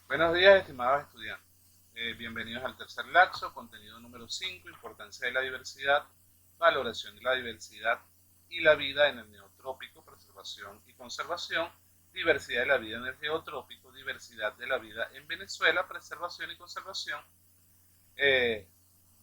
Buenos días, estimados estudiantes. Bienvenidos al tercer laxo, contenido número 5, importancia de la diversidad, valoración de la diversidad y la vida en el neotrópico, preservación y conservación, diversidad de la vida en el geotrópico, diversidad de la vida en Venezuela, preservación y conservación de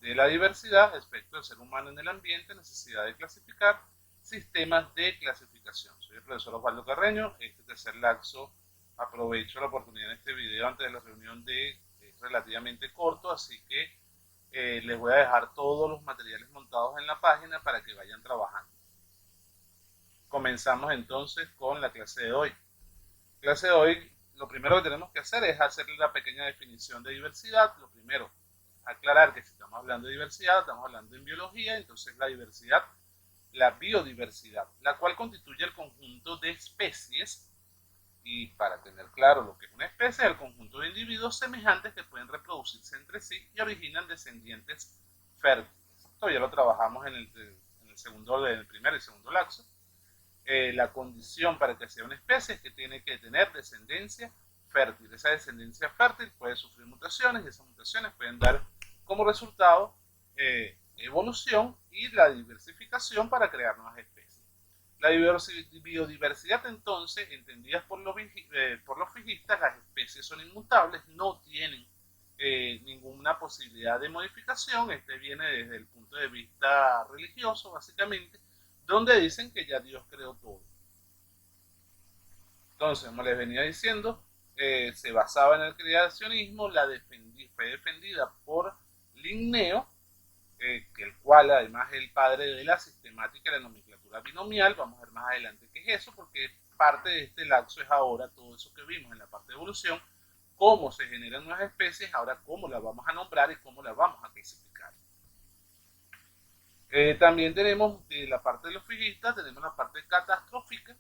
la diversidad, aspecto del ser humano en el ambiente, necesidad de clasificar, sistemas de clasificación. Soy el profesor Osvaldo Carreño. Este tercer laxo aprovecho la oportunidad en este video antes de la reunión de relativamente corto, así que les voy a dejar todos los materiales montados en la página para que vayan trabajando. Comenzamos entonces con la clase de hoy. Clase de hoy, lo primero que tenemos que hacer es hacer la pequeña definición de diversidad. Lo primero, aclarar que si estamos hablando de diversidad, estamos hablando en biología, entonces la diversidad, la biodiversidad, la cual constituye el conjunto de especies. Y para tener claro lo que es una especie, es el conjunto de individuos semejantes que pueden reproducirse entre sí y originan descendientes fértiles. Esto ya lo trabajamos en el primer y segundo laxo. La condición para que sea una especie es que tiene que tener descendencia fértil. Esa descendencia fértil puede sufrir mutaciones y esas mutaciones pueden dar como resultado evolución y la diversificación para crear nuevas especies. La biodiversidad, entonces, entendidas por los fijistas, las especies son inmutables, no tienen ninguna posibilidad de modificación. Este viene desde el punto de vista religioso, básicamente, donde dicen que ya Dios creó todo. Entonces, como les venía diciendo, se basaba en el creacionismo, fue defendida por Linneo, el cual además es el padre de la sistemática de la nomenclatura binomial. Vamos a ver más adelante qué es eso, porque parte de este laxo es ahora todo eso que vimos en la parte de evolución, cómo se generan nuevas especies, ahora cómo las vamos a nombrar y cómo las vamos a clasificar. También tenemos de la parte de los figistas, tenemos la parte catastrófica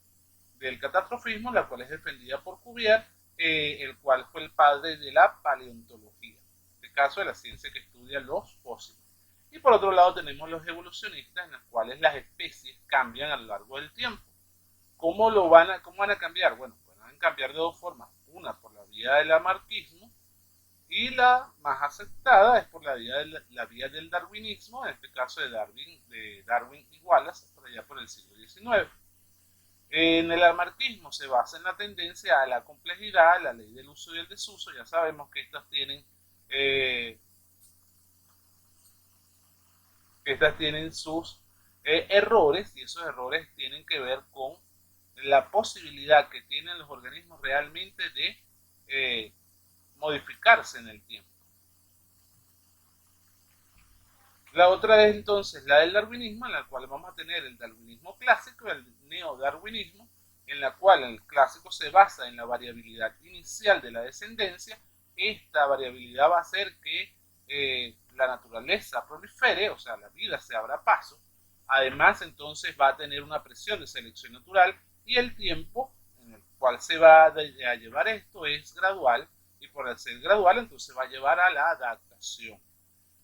del catastrofismo, la cual es defendida por Cuvier, el cual fue el padre de la paleontología, en este caso de la ciencia que estudia los fósiles. Y por otro lado tenemos los evolucionistas, en los cuales las especies cambian a lo largo del tiempo. ¿Cómo van a cambiar? Bueno, van a cambiar de dos formas. Una por la vía del amarquismo y la más aceptada es por la vía del darwinismo, en este caso de Darwin y Wallace, por allá por el siglo XIX. En el amarquismo se basa en la tendencia a la complejidad, la ley del uso y el desuso. Ya sabemos que eh, estas tienen sus errores, y esos errores tienen que ver con la posibilidad que tienen los organismos realmente de modificarse en el tiempo. La otra es entonces la del darwinismo, en la cual vamos a tener el darwinismo clásico y el neodarwinismo, en la cual el clásico se basa en la variabilidad inicial de la descendencia. Esta variabilidad va a hacer que la naturaleza prolifere, o sea, la vida se abra paso. Además, entonces va a tener una presión de selección natural y el tiempo en el cual se va a llevar esto es gradual, y por ser gradual, entonces va a llevar a la adaptación.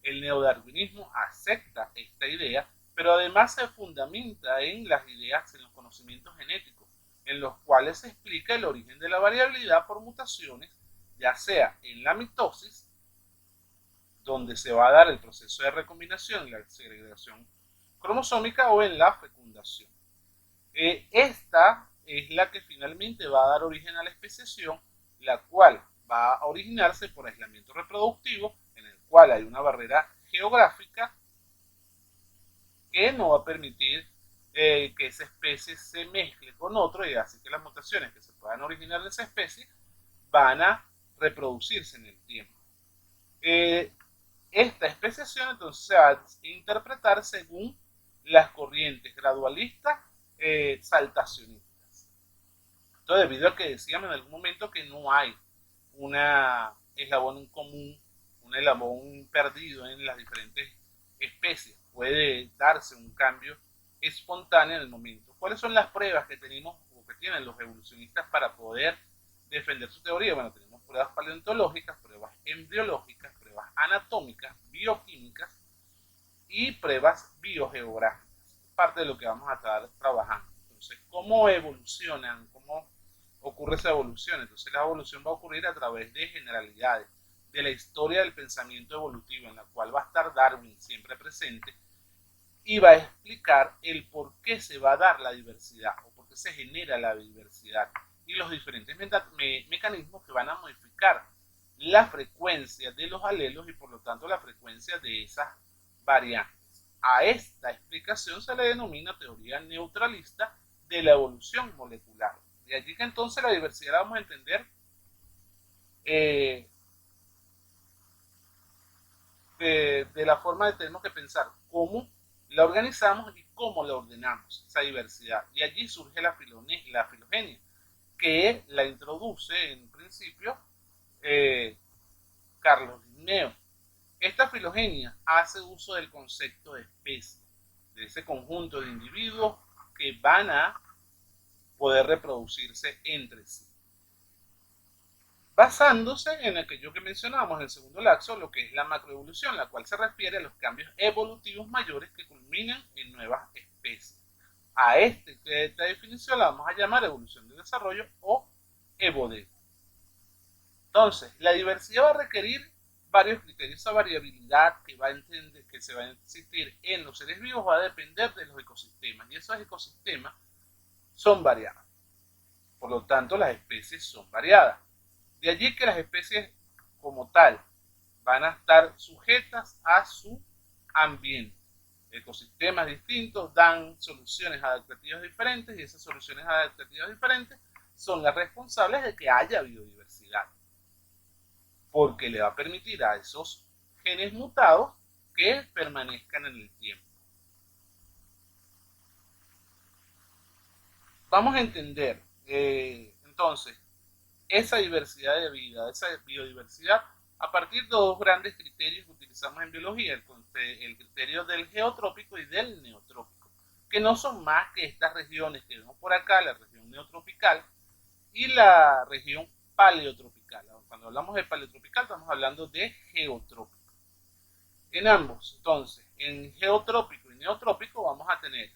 El neodarwinismo acepta esta idea, pero además se fundamenta en las ideas, en los conocimientos genéticos, en los cuales se explica el origen de la variabilidad por mutaciones, ya sea en la mitosis, donde se va a dar el proceso de recombinación y la segregación cromosómica, o en la fecundación. Esta es la que finalmente va a dar origen a la especiación, la cual va a originarse por aislamiento reproductivo, en el cual hay una barrera geográfica que no va a permitir que esa especie se mezcle con otro, y así que las mutaciones que se puedan originar de esa especie van a reproducirse en el tiempo. Esta especiación entonces se va a interpretar según las corrientes gradualistas saltacionistas. Entonces, debido a que decíamos en algún momento que no hay una eslabón común, un eslabón perdido en las diferentes especies, puede darse un cambio espontáneo en el momento. ¿Cuáles son las pruebas que tenemos o que tienen los evolucionistas para poder defender su teoría? Bueno, tenemos pruebas paleontológicas, pruebas embriológicas, pruebas anatómicas, bioquímicas y pruebas biogeográficas. Parte de lo que vamos a estar trabajando. Entonces, ¿cómo evolucionan? ¿Cómo ocurre esa evolución. Entonces la evolución va a ocurrir a través de generalidades, de la historia del pensamiento evolutivo, en la cual va a estar Darwin siempre presente, y va a explicar el por qué se va a dar la diversidad o por qué se genera la diversidad y los diferentes mecanismos que van a modificar la frecuencia de los alelos y por lo tanto la frecuencia de esas variantes. A esta explicación se le denomina teoría neutralista de la evolución molecular. De allí que entonces la diversidad la vamos a entender de la forma que tenemos que pensar cómo la organizamos y cómo la ordenamos, esa diversidad. Y allí surge la filogenia, que la introduce en principio Carlos Linneo. Esta filogenia hace uso del concepto de especie, de ese conjunto de individuos que van a poder reproducirse entre sí, basándose en aquello que mencionamos en el segundo lapso, lo que es la macroevolución, la cual se refiere a los cambios evolutivos mayores que culminan en nuevas especies. A esta definición la vamos a llamar evolución de desarrollo o EVODEV. Entonces, la diversidad va a requerir varios criterios. Esa variabilidad que se va a existir en los seres vivos va a depender de los ecosistemas, y esos ecosistemas son variados. Por lo tanto, las especies son variadas. De allí que las especies como tal van a estar sujetas a su ambiente. Ecosistemas distintos dan soluciones adaptativas diferentes y esas soluciones adaptativas diferentes son las responsables de que haya biodiversidad, porque le va a permitir a esos genes mutados que permanezcan en el tiempo. Vamos a entender entonces esa diversidad de vida, esa biodiversidad, a partir de dos grandes criterios que utilizamos en biología, el criterio del geotrópico y del neotrópico, que no son más que estas regiones que vemos por acá, la región neotropical y la región paleotropical. Cuando hablamos de paleotropical estamos hablando de geotrópico. En ambos, entonces, en geotrópico y neotrópico vamos a tener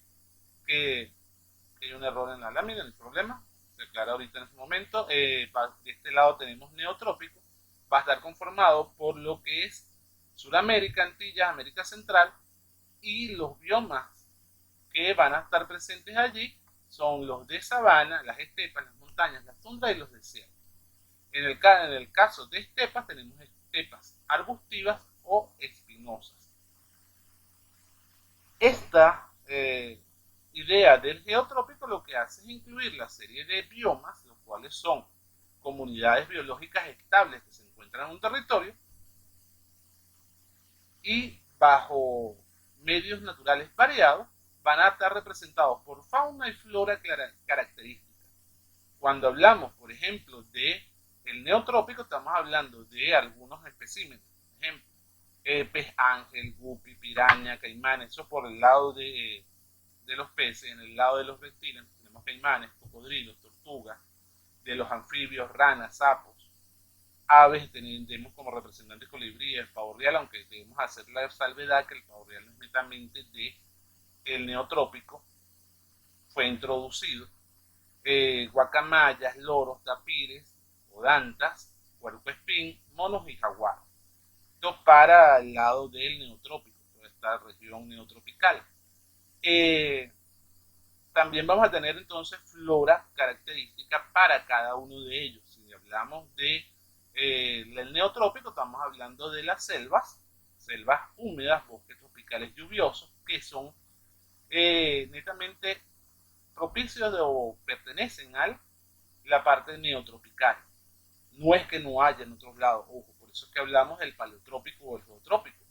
que hay un error en la lámina, no hay problema, se aclara ahorita en este momento. De este lado tenemos neotrópico, va a estar conformado por lo que es Sudamérica, Antillas, América Central, y los biomas que van a estar presentes allí son los de sabana, las estepas, las montañas, las tundras y los desiertos. En el caso de estepas tenemos estepas arbustivas o espinosas. Esta idea del geotrópico lo que hace es incluir la serie de biomas, los cuales son comunidades biológicas estables que se encuentran en un territorio y bajo medios naturales variados van a estar representados por fauna y flora características. Cuando hablamos, por ejemplo, de el neotrópico, estamos hablando de algunos especímenes, por ejemplo, pez ángel, guppy, piraña, caimanes, eso por el lado de los peces. En el lado de los reptiles tenemos caimanes, cocodrilos, tortugas, de los anfibios, ranas, sapos, aves tenemos como representantes colibríes, pavo real, aunque debemos hacer la salvedad que el pavo real no es netamente del neotrópico, fue introducido, guacamayas, loros, tapires, odantas, puercoespín, monos y jaguar. Esto para el lado del neotrópico, toda esta región neotropical. También vamos a tener entonces flora característica para cada uno de ellos. Si hablamos de el neotrópico, estamos hablando de las selvas húmedas, bosques tropicales lluviosos, que son netamente propicios o pertenecen a la parte neotropical. No es que no haya en otros lados, ojo, por eso es que hablamos del paleotrópico o el geotrópico.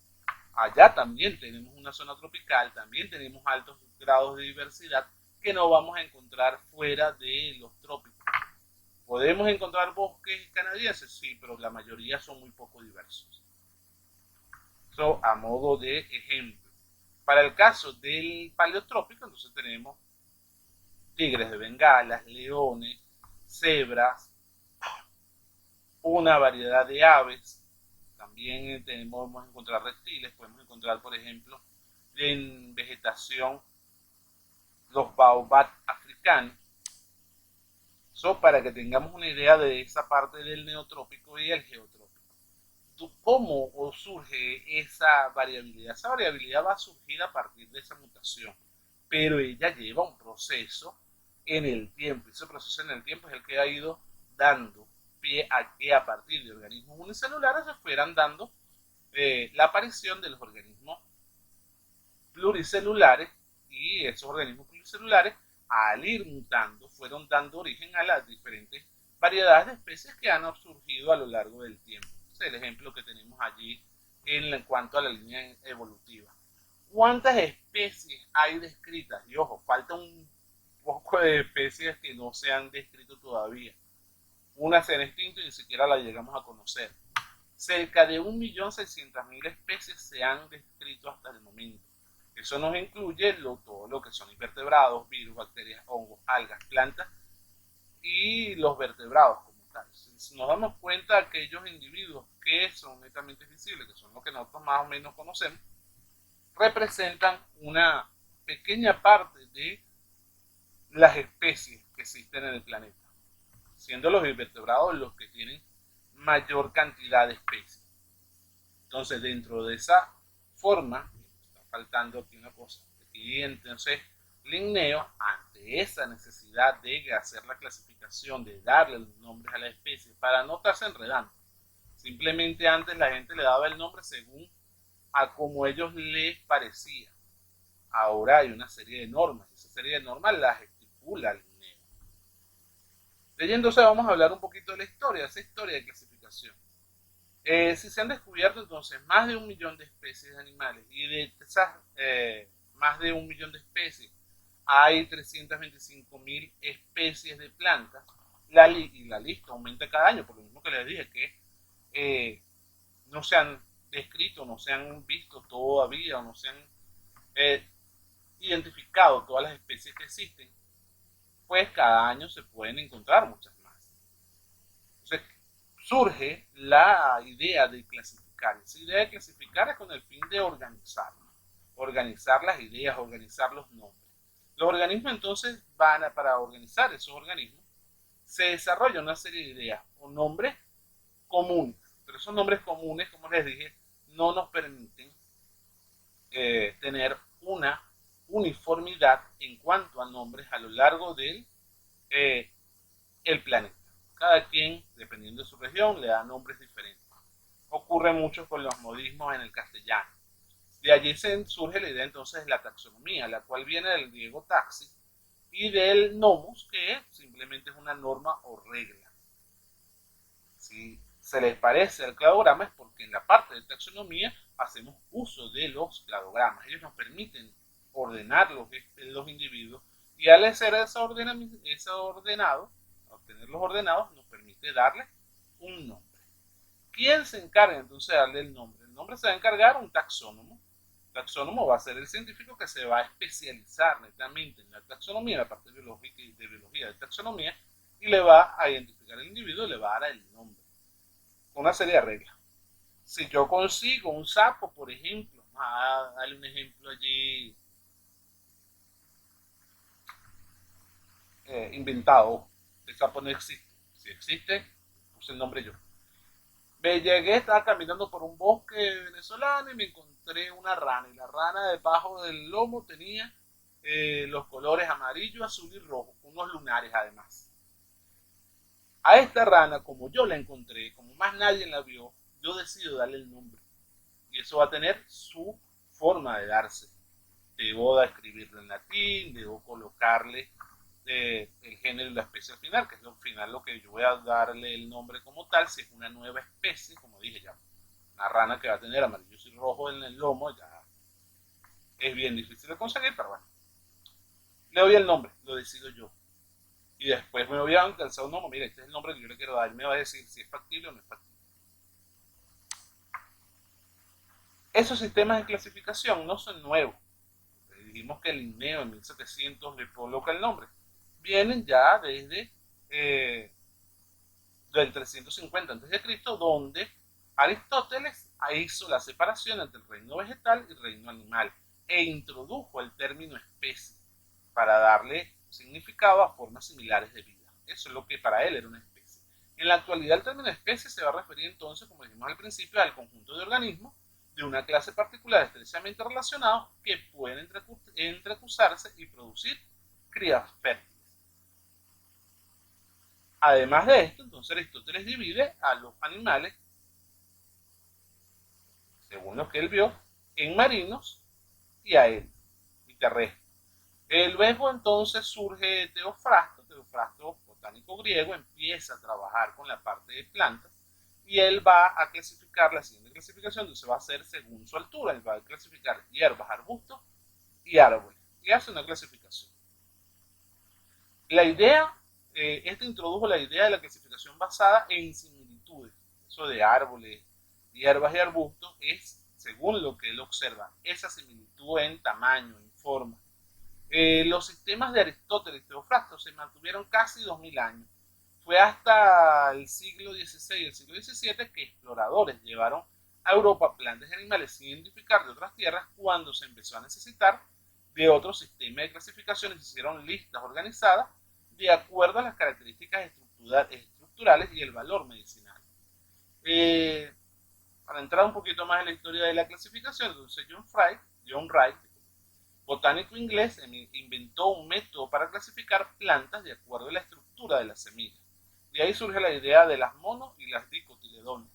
Allá también tenemos una zona tropical, también tenemos altos grados de diversidad que no vamos a encontrar fuera de los trópicos. ¿Podemos encontrar bosques canadienses? Sí, pero la mayoría son muy poco diversos. Eso a modo de ejemplo. Para el caso del paleotrópico, entonces tenemos tigres de bengalas, leones, cebras, una variedad de aves. También podemos encontrar reptiles, podemos encontrar, por ejemplo, en vegetación los baobab africanos, Eso para que tengamos una idea de esa parte del neotrópico y el geotrópico. ¿Cómo surge esa variabilidad? Esa variabilidad va a surgir a partir de esa mutación, pero ella lleva un proceso en el tiempo. Ese proceso en el tiempo es el que ha ido dando pie a que a partir de organismos unicelulares se fueran dando la aparición de los organismos pluricelulares, y esos organismos pluricelulares, al ir mutando, fueron dando origen a las diferentes variedades de especies que han surgido a lo largo del tiempo. Ese es el ejemplo que tenemos allí en cuanto a la línea evolutiva. ¿Cuántas especies hay descritas? Y ojo, falta un poco de especies que no se han descrito todavía. Una se han extinto y ni siquiera la llegamos a conocer. Cerca de 1.600.000 especies se han descrito hasta el momento. Eso nos incluye todo lo que son invertebrados, virus, bacterias, hongos, algas, plantas y los vertebrados como tal. Si nos damos cuenta, aquellos individuos que son netamente visibles, que son los que nosotros más o menos conocemos, representan una pequeña parte de las especies que existen en el planeta, siendo los invertebrados los que tienen mayor cantidad de especies. Entonces, dentro de esa forma, está faltando aquí una cosa, y entonces Linneo, ante esa necesidad de hacer la clasificación, de darle los nombres a la especie para no estarse enredando, simplemente antes la gente le daba el nombre según a como ellos les parecía. Ahora hay una serie de normas, esa serie de normas las estipula Linneo. Leyéndose vamos a hablar un poquito de la historia, esa historia de clasificación. Si se han descubierto entonces más de 1.000.000 de especies de animales, y de esas más de 1.000.000 de especies hay 325.000 especies de plantas, y la lista aumenta cada año, por lo mismo que les dije, que no se han descrito, no se han visto todavía, o no se han identificado todas las especies que existen, pues cada año se pueden encontrar muchas más. Entonces, surge la idea de clasificar. Esa idea de clasificar es con el fin de organizar las ideas, organizar los nombres. Los organismos entonces para organizar esos organismos, se desarrolla una serie de ideas o nombres comunes, pero esos nombres comunes, como les dije, no nos permiten tener una uniformidad en cuanto a nombres a lo largo del el planeta. Cada quien, dependiendo de su región, le da nombres diferentes. Ocurre mucho con los modismos en el castellano. De allí surge la idea entonces de la taxonomía, la cual viene del griego taxi y del nomos, que simplemente es una norma o regla. Si se les parece al cladograma es porque en la parte de taxonomía hacemos uso de los cladogramas. Ellos nos permiten ordenar los individuos, y al hacer obtenerlos ordenados, nos permite darle un nombre. ¿Quién se encarga entonces de darle el nombre? El nombre se va a encargar un taxónomo. El taxónomo va a ser el científico que se va a especializar netamente en la taxonomía, la parte biológica y de biología de taxonomía, y le va a identificar al individuo y le va a dar el nombre. Con una serie de reglas. Si yo consigo un sapo, por ejemplo, dale un ejemplo allí inventado, el sapo no existe. Si existe, puse el nombre yo. Me llegué, estaba caminando por un bosque venezolano y me encontré una rana. Y la rana debajo del lomo tenía los colores amarillo, azul y rojo, unos lunares además. A esta rana, como yo la encontré, como más nadie la vio, yo decido darle el nombre. Y eso va a tener su forma de darse. Debo de escribirlo en latín, debo colocarle el género y la especie al final, que es al final lo que yo voy a darle el nombre como tal. Si es una nueva especie, como dije ya, una rana que va a tener amarillo y rojo en el lomo, ya es bien difícil de conseguir, pero bueno, le doy el nombre, lo decido yo. Y después me voy a alcanzar un nombre, mira, este es el nombre que yo le quiero dar, y me va a decir si es factible o no es factible. Esos sistemas de clasificación no son nuevos. Dijimos que Linneo en 1700 le coloca el nombre. Vienen ya desde del 350 a.C., donde Aristóteles hizo la separación entre el reino vegetal y el reino animal e introdujo el término especie para darle significado a formas similares de vida. Eso es lo que para él era una especie. En la actualidad el término especie se va a referir entonces, como dijimos al principio, al conjunto de organismos de una clase particular estrechamente relacionados que pueden entrecruzarse y producir crías fértiles. Además de esto, entonces Aristóteles divide a los animales, según lo que él vio, en marinos y aéreos y terrestres. Luego entonces surge Teofrasto, botánico griego, empieza a trabajar con la parte de plantas y él va a clasificar la siguiente clasificación, entonces va a ser según su altura, él va a clasificar hierbas, arbustos y árboles y hace una clasificación. La idea, esto introdujo la idea de la clasificación basada en similitudes, eso de árboles, hierbas y arbustos es, según lo que él observa, esa similitud en tamaño, en forma. Los sistemas de Aristóteles y Teofrasto se mantuvieron casi 2000 años. Fue hasta el siglo XVI y el siglo XVII que exploradores llevaron a Europa plantas y animales sin identificar de otras tierras cuando se empezó a necesitar de otro sistema de clasificación y se hicieron listas organizadas de acuerdo a las características estructurales y el valor medicinal. Para entrar un poquito más en la historia de la clasificación, entonces John Wright, botánico inglés, inventó un método para clasificar plantas de acuerdo a la estructura de las semillas. De ahí surge la idea de las mono y las dicotiledóneas.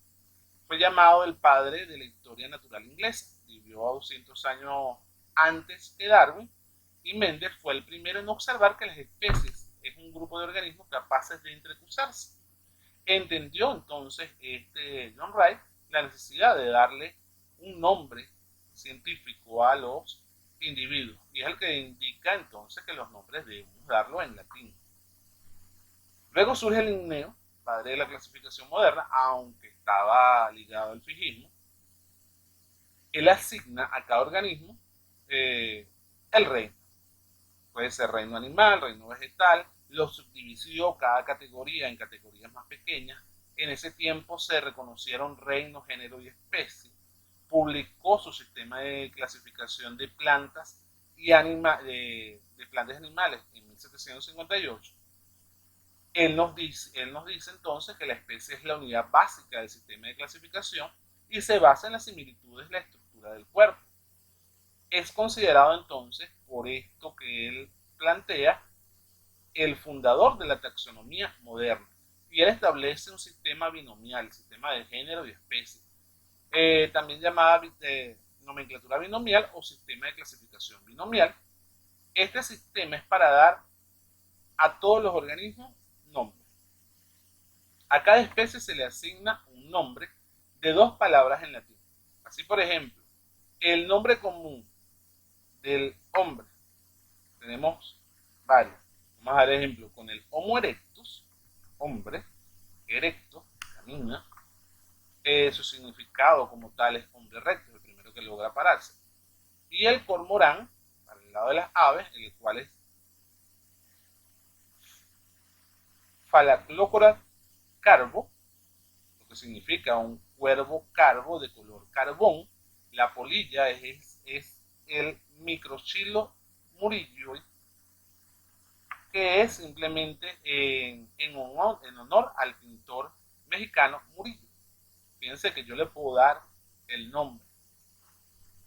Fue llamado el padre de la historia natural inglesa. Vivió a 200 años antes que Darwin y Mendel fue el primero en observar que las especies es un grupo de organismos capaces de entrecruzarse. Entendió entonces John Wright la necesidad de darle un nombre científico a los individuos y es el que indica entonces que los nombres debemos darlo en latín. Luego surge Linneo, padre de la clasificación moderna, aunque estaba ligado al fijísmo. Él asigna a cada organismo el reino. Puede ser reino animal, reino vegetal, lo subdividió cada categoría en categorías más pequeñas. En ese tiempo se reconocieron reino, género y especie. Publicó su sistema de clasificación de plantas y de plantas y animales en 1758. Él nos dice entonces que la especie es la unidad básica del sistema de clasificación y se basa en las similitudes de la estructura del cuerpo. Es considerado entonces, por esto que él plantea, el fundador de la taxonomía moderna. Y él establece un sistema binomial, el sistema de género y especie, también llamada nomenclatura binomial o sistema de clasificación binomial. Este sistema es para dar a todos los organismos nombres. A cada especie se le asigna un nombre de 2 palabras en latín. Así, por ejemplo, el nombre común del hombre, tenemos varios. Vamos a dar ejemplo con el Homo erectus, hombre, erecto, camina. Su significado como tal es hombre recto, el primero que logra pararse. Y el cormorán, para el lado de las aves, el cual es Phalaclocora carbo, lo que significa un cuervo carbo de color carbón. La polilla es el Microchilo murillo, que es simplemente en honor al pintor mexicano Murillo. Fíjense que yo le puedo dar el nombre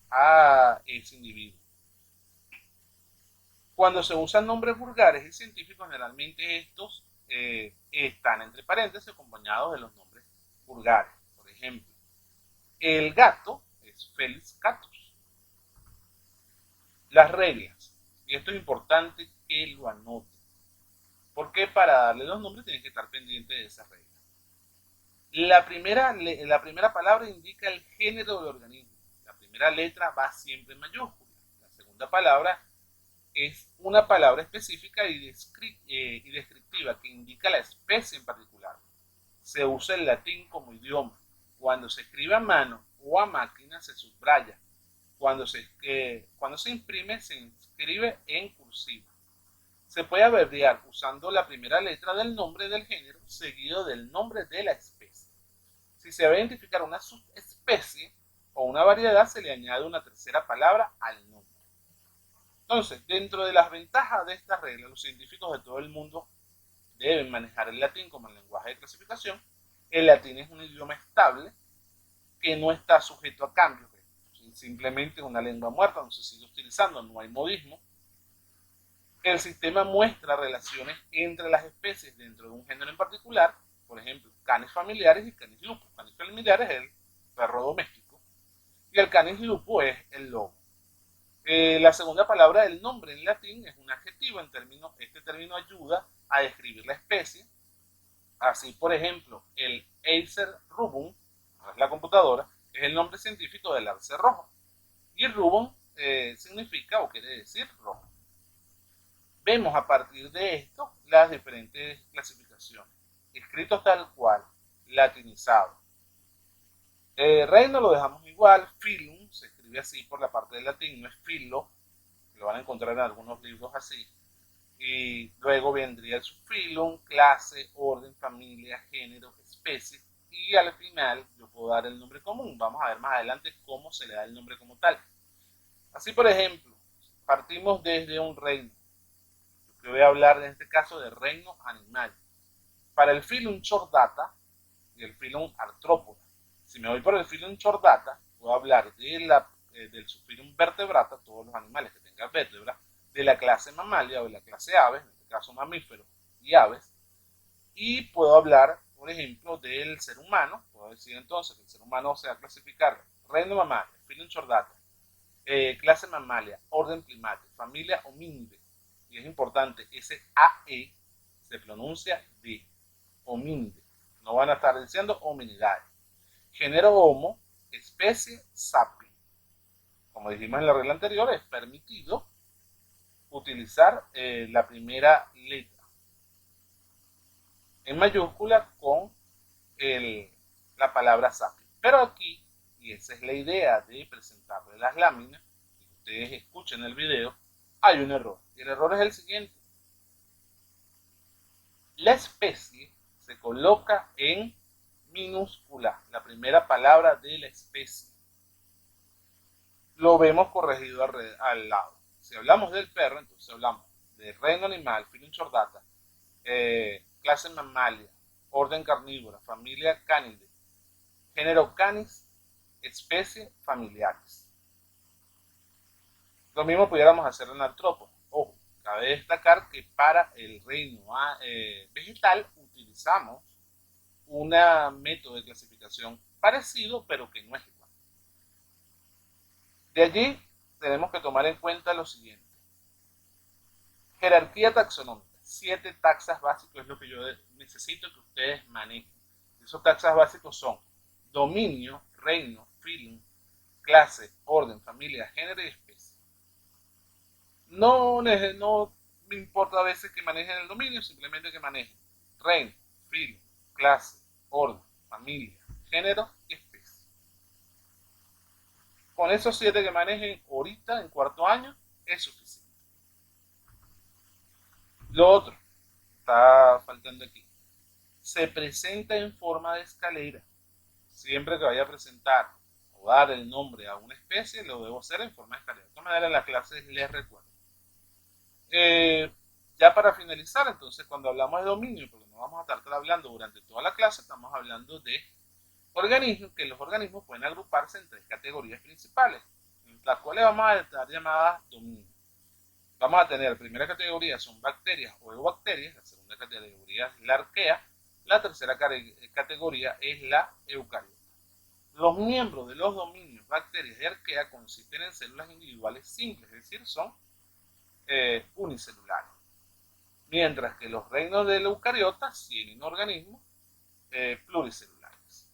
a ese individuo. Cuando se usan nombres vulgares y científicos, generalmente estos están entre paréntesis acompañados de los nombres vulgares. Por ejemplo, el gato es Felis catus. Las reglas, y esto es importante que lo anoten, porque para darle los nombres tienen que estar pendientes de esas reglas. La primera palabra indica el género del organismo. La primera letra va siempre en mayúscula. La segunda palabra es una palabra específica y descriptiva que indica la especie en particular. Se usa el latín como idioma. Cuando se escribe a mano o a máquina se subraya. Cuando se imprime se inscribe en cursiva. Se puede abreviar usando la primera letra del nombre del género seguido del nombre de la especie. Si se va a identificar una subespecie o una variedad, se le añade una tercera palabra al nombre. Entonces, dentro de las ventajas de esta regla, los científicos de todo el mundo deben manejar el latín como el lenguaje de clasificación. El latín es un idioma estable que no está sujeto a cambios. Simplemente es una lengua muerta, no se sigue utilizando, no hay modismo. El sistema muestra relaciones entre las especies dentro de un género en particular, por ejemplo, canis familiares y canis lupus. Canis familiares es el perro doméstico y el canis lupus es el lobo. La segunda palabra del nombre en latín es un adjetivo. Este término ayuda a describir la especie. Así, por ejemplo, el Acer rubrum, no es la computadora, es el nombre científico del alce rojo. Y rubrum significa o quiere decir rojo. Vemos a partir de esto las diferentes clasificaciones. Escritos tal cual, latinizado. Reino lo dejamos igual, filum se escribe así por la parte del latín, no es filo, lo van a encontrar en algunos libros así. Y luego vendría el subfilum, clase, orden, familia, género, especie. Y al final yo puedo dar el nombre común. Vamos a ver más adelante cómo se le da el nombre como tal. Así, por ejemplo, partimos desde un reino. Yo voy a hablar en este caso de reino animal. Para el filum Chordata y el filum Arthropoda. Si me voy por el filum Chordata, puedo hablar del subfilum Vertebrata, todos los animales que tengan vértebra, de la clase mamalia o de la clase aves, en este caso mamíferos y aves, y puedo hablar, por ejemplo, del ser humano. Puedo decir entonces que el ser humano se va a clasificar reino mamalia, filum Chordata, clase mamalia, orden primate, familia homínide, y es importante, ese AE se pronuncia D, homínide, no van a estar diciendo hominidades. Género Homo, especie Sapien. Como dijimos en la regla anterior, es permitido utilizar la primera letra en mayúscula con la palabra Sapien. Pero aquí, y esa es la idea de presentarle las láminas, y que ustedes escuchen el video, hay un error. Y el error es el siguiente. La especie se coloca en minúscula, la primera palabra de la especie. Lo vemos corregido al lado. Si hablamos del perro, entonces hablamos de reino animal, filum Chordata, clase mamalia, orden carnívora, familia Canidae, género Canis, especie familiares. Lo mismo pudiéramos hacer en artrópoda. Ojo, cabe destacar que para el reino vegetal utilizamos un método de clasificación parecido, pero que no es igual. De allí tenemos que tomar en cuenta lo siguiente. Jerarquía taxonómica. 7 taxas básicos es lo que yo necesito que ustedes manejen. Esos taxas básicos son dominio, reino, filum, clase, orden, familia, género y especie. No me importa a veces que manejen el dominio, simplemente que manejen reino, filum, clase, orden, familia, género y especie. Con esos 7 que manejen ahorita en cuarto año es suficiente. Lo otro, está faltando aquí, se presenta en forma de escalera. Siempre que vaya a presentar o dar el nombre a una especie, lo debo hacer en forma de escalera. De todas maneras, en la clase les recuerdo. Ya para finalizar, entonces, cuando hablamos de dominio, porque no vamos a estar hablando durante toda la clase, estamos hablando de organismos, que los organismos pueden agruparse en 3 categorías principales, las cuales vamos a estar llamadas dominio. Vamos a tener, la primera categoría son bacterias o eubacterias, la segunda categoría es la arquea, la tercera categoría es la eucariota. Los miembros de los dominios bacterias y arquea consisten en células individuales simples, es decir, son unicelulares. Mientras que los reinos de la eucariota tienen organismos pluricelulares.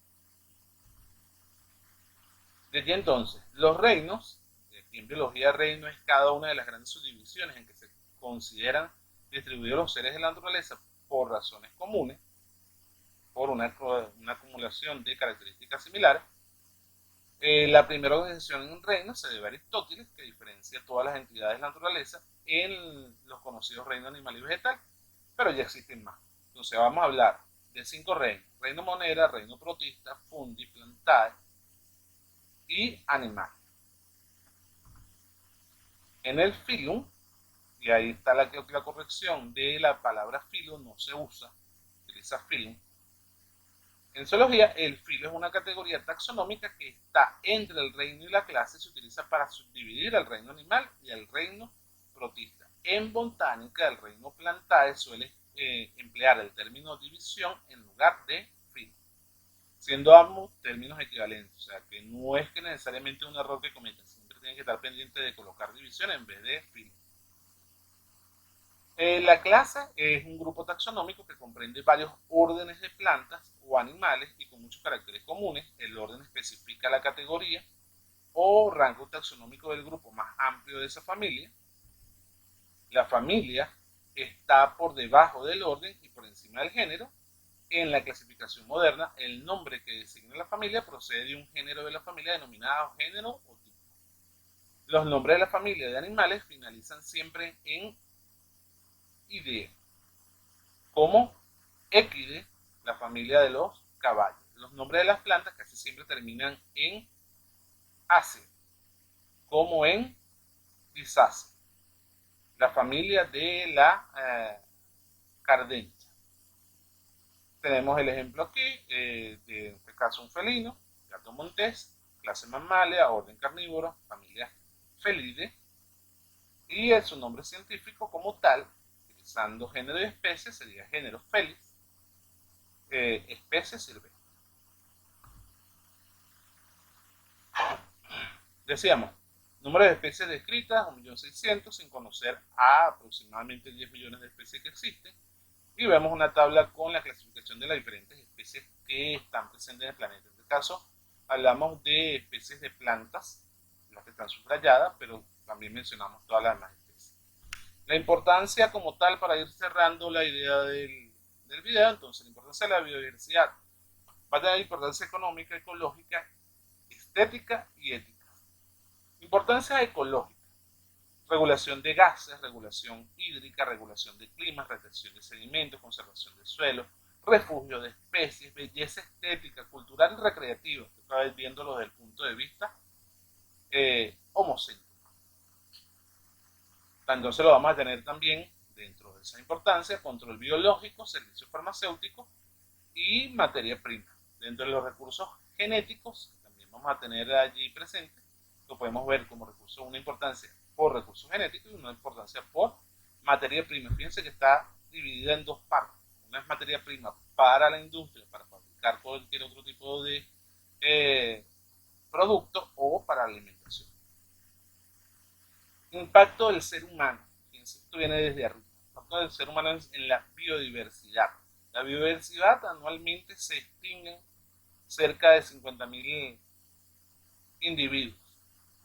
Desde entonces, los reinos, en biología reino es cada una de las grandes subdivisiones en que se consideran distribuidos los seres de la naturaleza por razones comunes, por una acumulación de características similares. La primera organización en un reino se debe a Aristóteles, que diferencia todas las entidades de la naturaleza en los conocidos reinos animal y vegetal, pero ya existen más. Entonces vamos a hablar de 5 reinos: reino monera, reino protista, fundi, plantae y animal. En el filum y ahí está la corrección de la palabra filo, no se usa, utiliza filum. En zoología, el filo es una categoría taxonómica que está entre el reino y la clase y se utiliza para subdividir el reino animal y el reino protista. En botánica, el reino Plantae suele emplear el término división en lugar de filo, siendo ambos términos equivalentes, o sea que no es que necesariamente un error que cometas, siempre tienen que estar pendientes de colocar división en vez de filo. La clase es un grupo taxonómico que comprende varios órdenes de plantas o animales y con muchos caracteres comunes. El orden especifica la categoría o rango taxonómico del grupo más amplio de esa familia. La familia está por debajo del orden y por encima del género. En la clasificación moderna, el nombre que designa la familia procede de un género de la familia denominado género o tipo. Los nombres de la familia de animales finalizan siempre en idea, como Equide, la familia de los caballos. Los nombres de las plantas casi siempre terminan en ace, como en Disace, la familia de la cardencha. Tenemos el ejemplo aquí, de este caso un felino, gato montés, clase Mammalia, orden carnívoro, familia Felidae, y su nombre científico como tal, utilizando género y especie, sería género Felis, especie silvestre. Decíamos, número de especies descritas, 1.600.000, sin conocer a aproximadamente 10 millones de especies que existen. Y vemos una tabla con la clasificación de las diferentes especies que están presentes en el planeta. En este caso, hablamos de especies de plantas, las que están subrayadas, pero también mencionamos todas las demás especies. La importancia como tal, para ir cerrando la idea del video, entonces la importancia de la biodiversidad va a tener importancia económica, ecológica, estética y ética. Importancia ecológica: regulación de gases, regulación hídrica, regulación de climas, retención de sedimentos, conservación del suelo, refugio de especies, belleza estética, cultural y recreativa, otra vez viéndolo desde el punto de vista homocéntrico. Entonces lo vamos a tener también dentro de esa importancia: control biológico, servicios farmacéuticos y materia prima. Dentro de los recursos genéticos, también vamos a tener allí presente, lo podemos ver como recurso, una importancia por recursos genéticos y una importancia por materia prima. Fíjense que está dividida en dos partes. Una es materia prima para la industria, para fabricar cualquier otro tipo de producto, o para alimentación. Impacto del ser humano. Fíjense, esto viene desde arriba. Impacto del ser humano en la biodiversidad. La biodiversidad, anualmente se extinguen cerca de 50.000 individuos.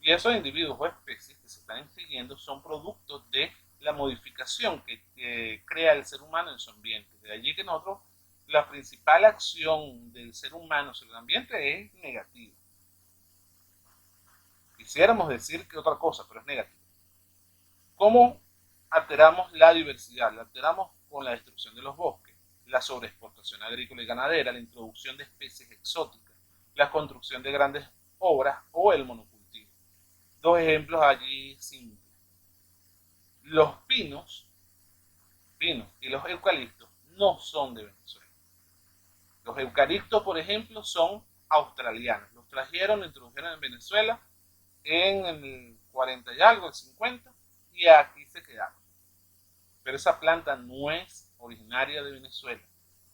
Y esos individuos o especies que se están extinguiendo son productos de la modificación que crea el ser humano en su ambiente. De allí que nosotros, la principal acción del ser humano sobre el ambiente es negativa. Quisiéramos decir que otra cosa, pero es negativa. ¿Cómo alteramos la diversidad? La alteramos con la destrucción de los bosques, la sobreexportación agrícola y ganadera, la introducción de especies exóticas, la construcción de grandes obras o el monocultivo. Dos ejemplos allí simples. Los pinos y los eucaliptos no son de Venezuela. Los eucaliptos, por ejemplo, son australianos. Los trajeron, los introdujeron en Venezuela en el 40 y algo, el 50, y aquí se quedaron. Pero esa planta no es originaria de Venezuela.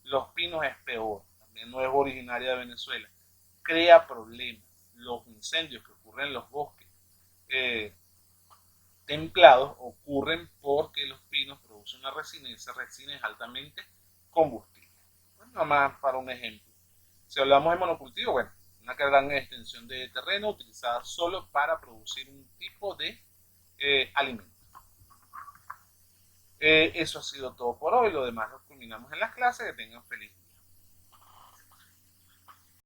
Los pinos es peor, también no es originaria de Venezuela. Crea problemas. Los incendios que ocurren en los bosques templados ocurren porque los pinos producen una resina, y esa resina es altamente combustible. Bueno, nada más para un ejemplo. Si hablamos de monocultivo, bueno, una gran extensión de terreno utilizada solo para producir un tipo de alimento. Eso ha sido todo por hoy. Lo demás lo culminamos en las clases. Que tengan feliz día.